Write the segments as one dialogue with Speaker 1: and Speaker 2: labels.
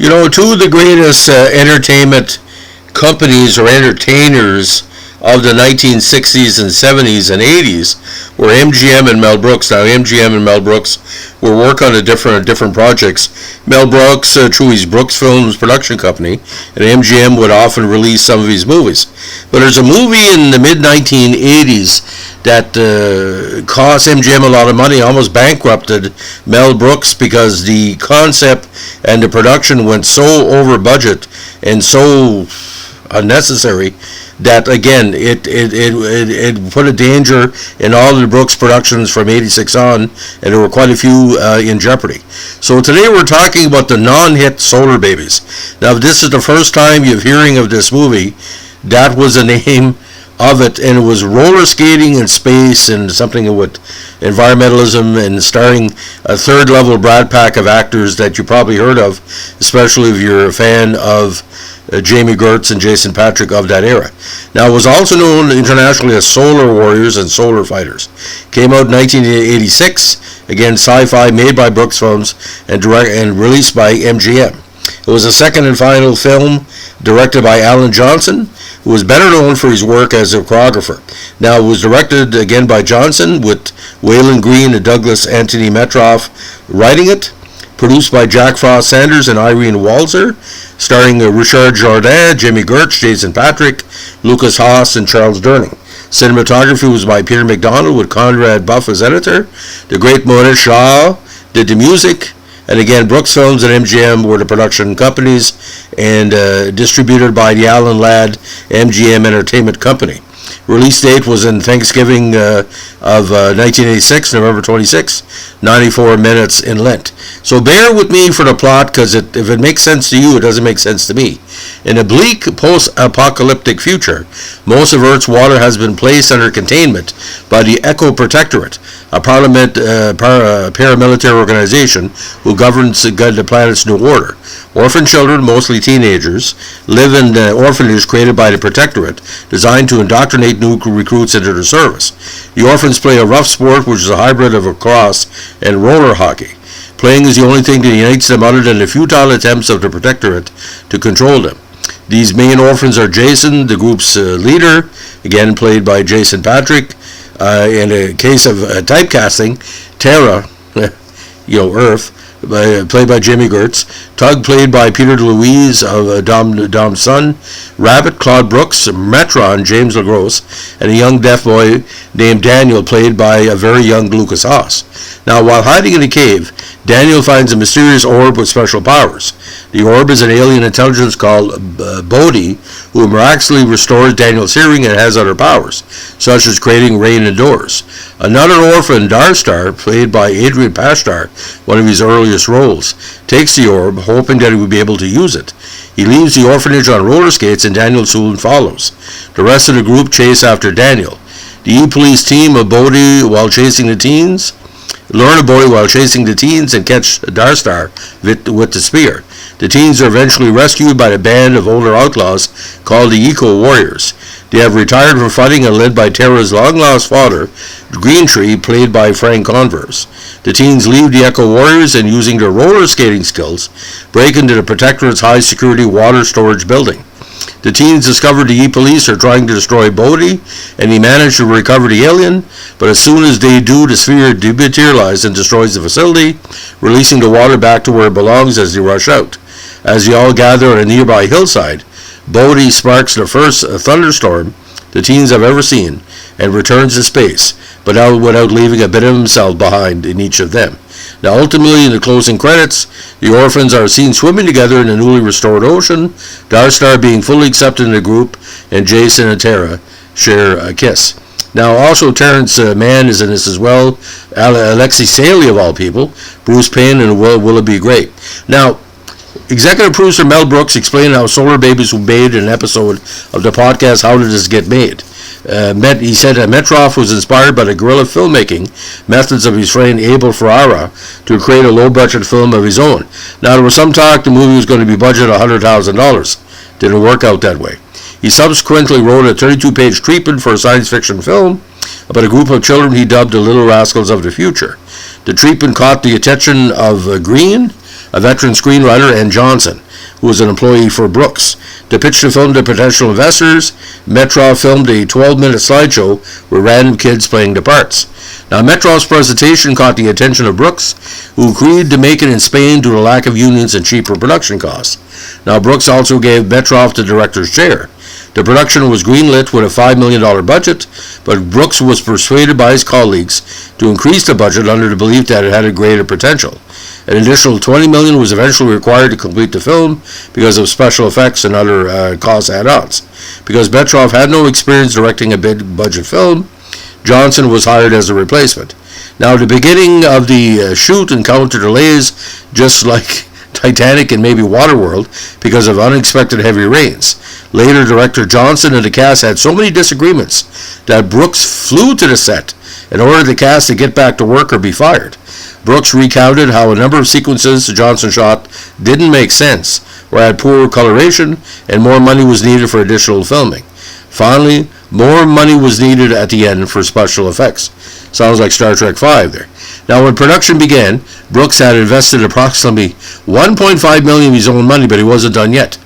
Speaker 1: Two of the greatest entertainment companies or entertainers of the 1960s and 70s and 80s were MGM and Mel Brooks. Now, MGM and Mel Brooks will work on different projects. Mel Brooks, through his Brooksfilms production company, and MGM would often release some of his movies. But there's a movie in the mid-1980s that cost MGM a lot of money, almost bankrupted Mel Brooks, because the concept and the production went so over budget and so unnecessary that, again, it put a danger in all of the Brooks productions from 86 on, and there were quite a few in jeopardy. So today we're talking about the non-hit Solarbabies. Now, if this is the first time you're hearing of this movie, that was the name of it, and it was roller skating in space and something with environmentalism, and starring a third-level Brad Pack of actors that you probably heard of, especially if you're a fan of Jamie Gertz and Jason Patric of that era. Now, it was also known internationally as Solar Warriors and Solar Fighters. Came out in 1986, again Sci-Fi, made by Brooksfilms and released by MGM. It was the second and final film directed by Alan Johnson, who was better known for his work as a choreographer. Now, it was directed again by Johnson, with Waylon Green and Douglas Anthony Metroff writing it. Produced by Jack Frost Sanders and Irene Walzer, starring Richard Jourdain, Jimmy Gertz, Jason Patric, Lucas Haas, and Charles Durning. Cinematography was by Peter McDonald, with Conrad Buff as editor. The great Mona Shaw did the music. And again, Brooksfilms and MGM were the production companies, and distributed by the Alan Ladd MGM Entertainment Company. Release date was in Thanksgiving of 1986, November 26, 94 minutes in length. So bear with me for the plot, because if it makes sense to you, it doesn't make sense to me. In a bleak post-apocalyptic future, most of Earth's water has been placed under containment by the Eco Protectorate, a paramilitary organization who governs the planet's new order. Orphan children, mostly teenagers, live in orphanages created by the Protectorate, designed to indoctrinate new recruits into their service. The orphans play a rough sport, which is a hybrid of lacrosse and roller hockey. Playing is the only thing that unites them, other than the futile attempts of the Protectorate to control them. These main orphans are Jason, the group's leader, again played by Jason Patric. In a case of typecasting, Tara, Earth, played by Jimmy Gertz. Tug, played by Peter DeLuise of Dom's son. Rabbit, Claude Brooks. Metron, James LaGrosse. And a young deaf boy named Daniel, played by a very young Lucas Haas. Now, while hiding in a cave, Daniel finds a mysterious orb with special powers. The orb is an alien intelligence called Bodhi, who miraculously restores Daniel's hearing and has other powers, such as creating rain indoors. Another orphan, Darstar, played by Adrian Pashtar, one of his earliest roles, takes the orb, hoping that he will be able to use it. He leaves the orphanage on roller skates, and Daniel soon follows. The rest of the group chase after Daniel. The E-Police team of Bodhi while chasing the teens and catch Darstar with the spear. The teens are eventually rescued by a band of older outlaws called the Eco Warriors. They have retired from fighting and led by Tara's long-lost father, Green Tree, played by Frank Converse. The teens leave the Eco Warriors and, using their roller skating skills, break into the Protectorate's high-security water storage building. The teens discover the E-Police are trying to destroy Bodhi, and they manage to recover the alien, but as soon as they do, the sphere dematerializes and destroys the facility, releasing the water back to where it belongs as they rush out. As they all gather on a nearby hillside, Bodhi sparks the first thunderstorm the teens have ever seen, and returns to space, but now without leaving a bit of himself behind in each of them. Now, ultimately, in the closing credits, the orphans are seen swimming together in the newly restored ocean, Darstar being fully accepted in the group, and Jason and Tara share a kiss. Now, also Terrence Mann is in this as well, Alexei Saley of all people, Bruce Payne, and Willoughby Gray. Now, executive producer Mel Brooks explained how Solarbabies were made in an episode of the podcast How Did This Get Made? He said that Metroff was inspired by the guerrilla filmmaking methods of his friend Abel Ferrara to create a low-budget film of his own. Now, there was some talk the movie was going to be budgeted $100,000. Didn't work out that way. He subsequently wrote a 32-page treatment for a science fiction film about a group of children he dubbed the Little Rascals of the Future. The treatment caught the attention of Green, a veteran screenwriter, and Johnson, who was an employee for Brooks. To pitch the film to potential investors, Metroff filmed a 12-minute slideshow with random kids playing the parts. Now, Metroff's presentation caught the attention of Brooks, who agreed to make it in Spain due to lack of unions and cheaper production costs. Now, Brooks also gave Metroff the director's chair. The production was greenlit with a $5 million budget, but Brooks was persuaded by his colleagues to increase the budget under the belief that it had a greater potential. An additional $20 million was eventually required to complete the film because of special effects and other cost add-ons. Because Metroff had no experience directing a big-budget film, Johnson was hired as a replacement. Now, the beginning of the shoot encountered delays, just like Titanic and maybe Waterworld, because of unexpected heavy rains. Later, director Johnson and the cast had so many disagreements that Brooks flew to the set and ordered the cast to get back to work or be fired. Brooks recounted how a number of sequences Johnson shot didn't make sense or had poor coloration, and more money was needed for additional filming. Finally, more money was needed at the end for special effects. Sounds like Star Trek V there. Now, when production began, Brooks had invested approximately $1.5 million of his own money, but he wasn't done yet.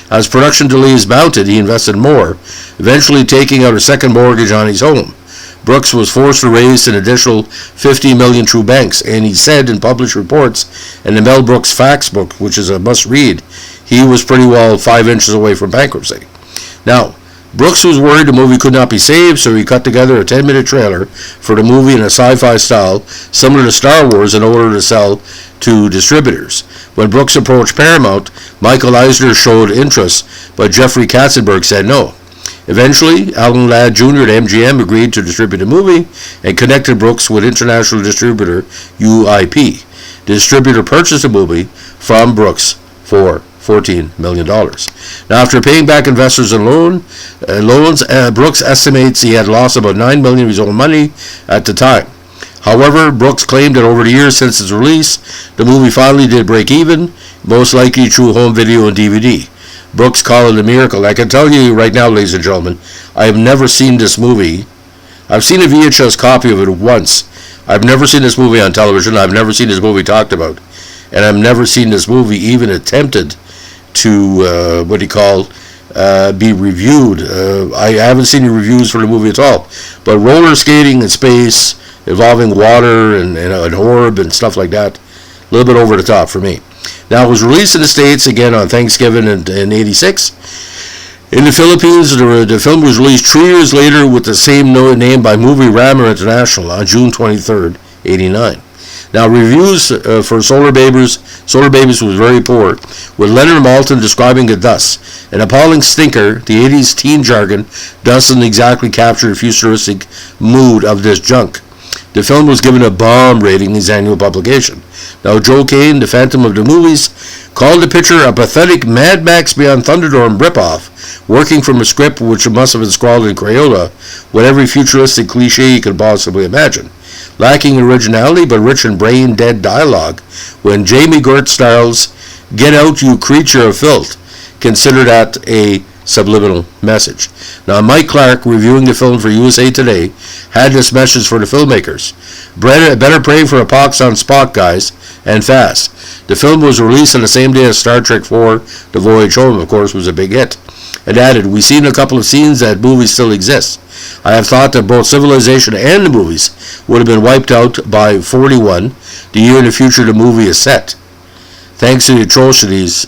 Speaker 1: As production delays mounted, he invested more, eventually taking out a second mortgage on his home. Brooks was forced to raise an additional $50 million through banks, and he said in published reports in the Mel Brooks Facts book, which is a must-read, he was pretty well 5 inches away from bankruptcy. Now, Brooks was worried the movie could not be saved, so he cut together a 10-minute trailer for the movie in a sci-fi style, similar to Star Wars, in order to sell to distributors. When Brooks approached Paramount, Michael Eisner showed interest, but Jeffrey Katzenberg said no. Eventually, Alan Ladd Jr. at MGM agreed to distribute the movie and connected Brooks with international distributor UIP. The distributor purchased the movie from Brooks for $14 million. Now, after paying back investors and loans, Brooks estimates he had lost about $9 million of his own money at the time. However, Brooks claimed that over the years since its release, the movie finally did break even, most likely through home video and DVD. Brooks called it a miracle. I can tell you right now, ladies and gentlemen, I have never seen this movie. I've seen a VHS copy of it once. I've never seen this movie on television. I've never seen this movie talked about. And I've never seen this movie even attempted to, be reviewed. I haven't seen any reviews for the movie at all. But roller skating in space, involving water and an orb and stuff like that, a little bit over the top for me. Now, it was released in the States again on Thanksgiving in 86. In the Philippines, the film was released 3 years later with the same name by Movie Rammer International on June 23rd, 89. Now, reviews for Solarbabies was very poor, with Leonard Maltin describing it thus: an appalling stinker, the 80s teen jargon doesn't exactly capture the futuristic mood of this junk. The film was given a bomb rating in his annual publication. Now, Joe Kane, the Phantom of the Movies, called the picture a pathetic Mad Max Beyond Thunderdome ripoff, working from a script which must have been scrawled in Crayola with every futuristic cliche you could possibly imagine. Lacking originality but rich in brain-dead dialogue, when Jamie Gert stars, "Get out, you creature of filth," consider that a subliminal message. Now, Mike Clark, reviewing the film for USA Today, had this message for the filmmakers: better pray for a pox on Spock, guys, and fast. The film was released on the same day as Star Trek IV, The Voyage Home, of course, was a big hit. It added, "We've seen a couple of scenes that movies still exist. I have thought that both civilization and the movies would have been wiped out by 41, the year in the future the movie is set, thanks to the atrocities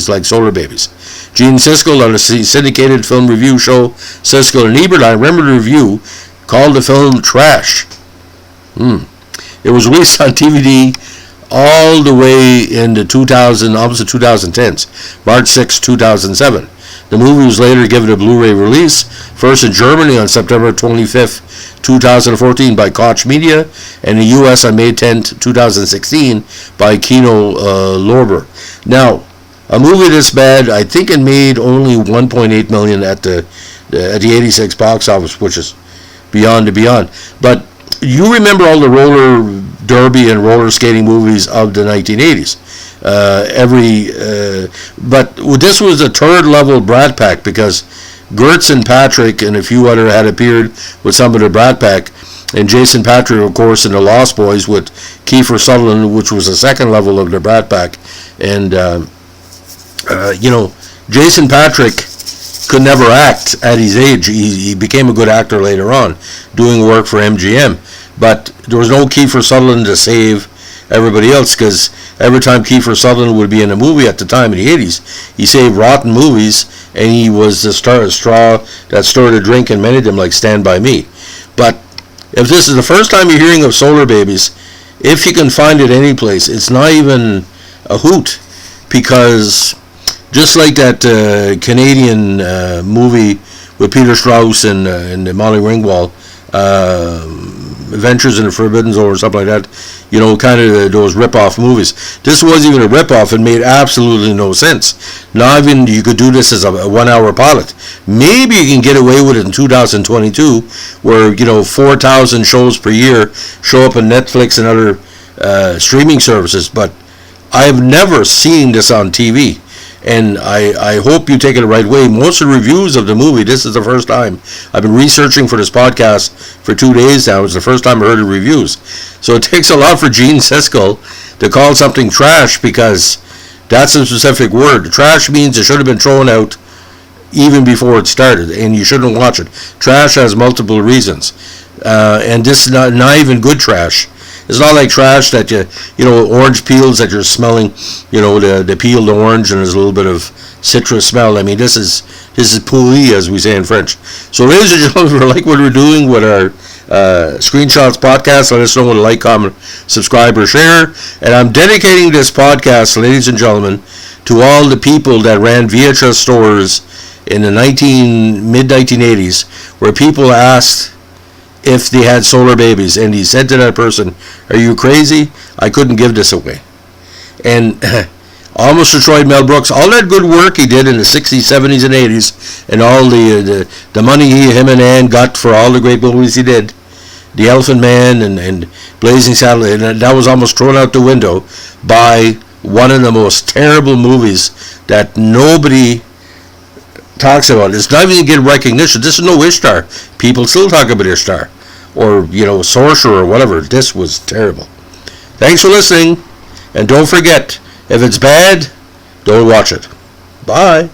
Speaker 1: like Solarbabies." Gene Siskel on the syndicated film review show Siskel and Ebert, I remember the review, called the film trash. It was released on DVD all the way in the 2010s, March 6, 2007. The movie was later given a Blu-ray release, first in Germany on September 25, 2014 by Koch Media, and in the U.S. on May 10, 2016 by Kino Lorber. Now, a movie this bad, I think it made only $1.8 million at the 86 box office, which is beyond the beyond. But you remember all the roller derby and roller skating movies of the 1980s. But this was a third level Brat Pack, because Gertz and Patrick and a few other had appeared with some of the Brat Pack, and Jason Patrick, of course, in the Lost Boys with Kiefer Sutherland, which was the second level of the Brat Pack. And Jason Patrick could never act at his age. He became a good actor later on, doing work for MGM. But there was no Kiefer Sutherland to save everybody else, because every time Kiefer Sutherland would be in a movie at the time in the 80s, he saved rotten movies, and he was the straw that stirred the drink in many of them, like Stand By Me. But if this is the first time you're hearing of Solarbabies, if you can find it any place, it's not even a hoot, because just like that Canadian movie with Peter Strauss and Molly Ringwald, Adventures in the Forbidden Zone or something like that, kind of those rip-off movies. This wasn't even a rip-off. It made absolutely no sense. Not even you could do this as a 1-hour pilot. Maybe you can get away with it in 2022, where 4,000 shows per year show up on Netflix and other streaming services. But I've never seen this on TV. And I hope you take it the right way. Most of the reviews of the movie, this is the first time. I've been researching for this podcast for 2 days now. It's the first time I heard the reviews. So it takes a lot for Gene Siskel to call something trash, because that's a specific word. Trash means it should have been thrown out even before it started, and you shouldn't watch it. Trash has multiple reasons. And this is not even good trash. It's not like trash that orange peels that you're smelling, the peeled orange, and there's a little bit of citrus smell. I mean, this is pourri, as we say in French. So, ladies and gentlemen, if you like what we're doing with our Screenshots podcast, let us know with a like, comment, subscribe, or share. And I'm dedicating this podcast, ladies and gentlemen, to all the people that ran VHS stores in the mid-1980s, where people asked if they had Solarbabies, and he said to that person, "Are you crazy? I couldn't give this away." And almost destroyed Mel Brooks. All that good work he did in the 60s, 70s, and 80s, and all the money him and Ann got for all the great movies he did, The Elephant Man and Blazing Saddles, and that was almost thrown out the window by one of the most terrible movies that nobody talks about. It's not even getting recognition. This is no Ishtar. People still talk about Ishtar or Sorcerer or whatever. This was terrible. Thanks for listening, and don't forget, if it's bad, don't watch it. Bye.